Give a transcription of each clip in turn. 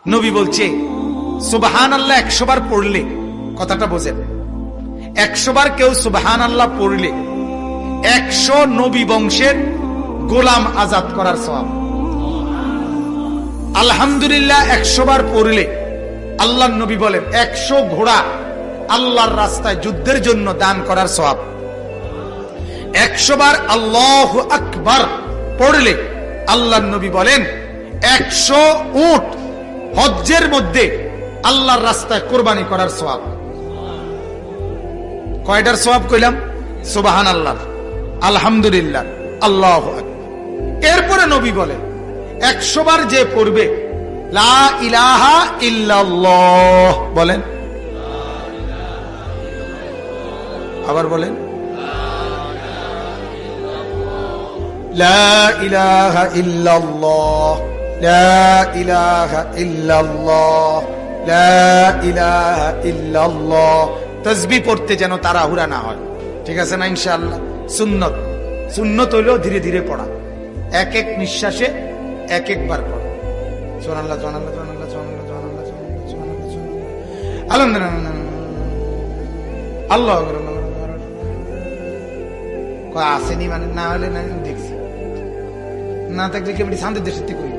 নবী বলছে সুবহানাল্লাহ 100 বার পড়লে, কথাটা বোঝেন, 100 বার কেউ সুবহানাল্লাহ পড়লে 100 নবী বংশের গোলাম আজাদ করার সওয়াব। আলহামদুলিল্লাহ 100 বার পড়লে আল্লাহর নবী বলেন 100 ঘোড়া আল্লাহর রাস্তায় যুদ্ধের জন্য দান করার সওয়াব। 100 বার আল্লাহু আকবার পড়লে আল্লাহর নবী বলেন 100 উট হজ্জের মধ্যে আল্লাহর রাস্তায় কোরবানি করার সওয়াব। কয়টার সওয়াব কইলাম? সুবহানাল্লাহ, আলহামদুলিল্লাহ, আল্লাহু আকবার। এরপরে নবী বলেন 100 বার যে পড়বে লা ইলাহা ইল্লাল্লাহ, বলেন, আবার বলেন, লা ইলাহা ইল্লাল্লাহ, লা ইলাহা ইল্লাল্লাহ, লা ইলাহা ইল্লাল্লাহ। তাসবিহ পড়তে যেন তাড়াহুড়া না হয়, ঠিক আছে না? ইনশাআল্লাহ সুন্নত, সুন্নত হইলেও ধীরে ধীরে পড়া, এক এক নিঃশ্বাসে এক একবার পড়া। সুবহানাল্লাহ, সুবহানাল্লাহ, সুবহানাল্লাহ, সুবহানাল্লাহ, সুবহানাল্লাহ, সুবহানাল্লাহ, আলহামদুলিল্লাহ, আল্লাহু আকবার। কয় আসেনি মানে না হলে না দেখছি, না থাকলে কেবল শান্তির দেশের থেকে করি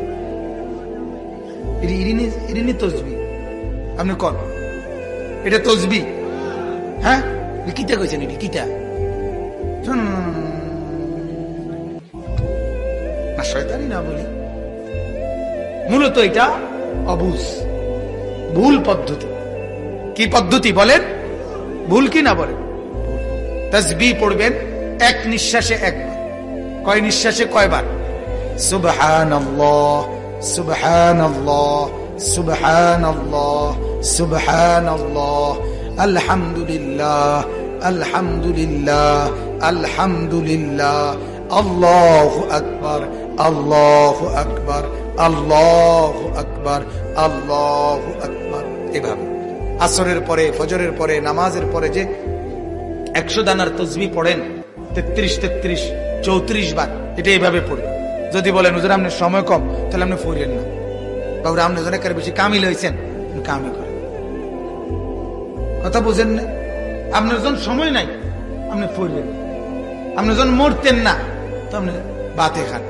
ইরিনি তসবি। আপনি কন এটা তসবি? হ্যাঁ, কিতা কইছেন? এটি কিতা? না শয়তানি না বলি, মূলত এটা অবুঝ, ভুল পদ্ধতি। কি পদ্ধতি বলেন? ভুল কি না বলেন? তাসবিহ পড়বেন এক নিঃশ্বাসে একবার। কয় নিঃশ্বাসে কয়বার? সুবহানাল্লাহ, সুবহানাল্লাহ, সুবহানাল্লাহ, সুবহানাল্লাহ, আলহামদুলিল্লাহ, আলহামদুলিল্লাহ, আলহামদুলিল্লাহ, আল্লাহু আকবার, আল্লাহু আকবার, আল্লাহু আকবার, আল্লাহু আকবার। এভাবে আসরের পরে, ফজরের পরে, নামাজের পরে যে 100 দানার তাসবিহ পড়েন 33, 33, 34 বার, এটা এইভাবে পড়ে। যদি বলেন হুজুর আপনার সময় কম, তাহলে আপনি পড়েন না, বাবুরা আপনি জন একেবারে বেশি কামিল হয়েছেন, কামি করেন। কথা বুঝেন না? আপনার যখন সময় নাই আপনি পড়বেন, আপনি যখন মরতেন না তো আপনি বাতে খান।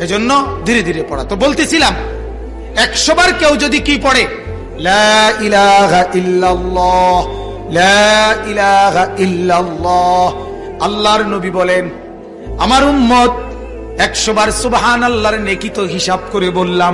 এই জন্য ধীরে ধীরে পড়া। তো বলতেছিলাম 100 বার কেউ যদি কি পড়ে লা ইলাহা ইল্লাল্লাহ, লা ইলাহা ইল্লাল্লাহ, আল্লাহর নবী বলেন আমার উম্মত 100 বার সুবহানাল্লাহর নেকি তো হিসাব করে বললাম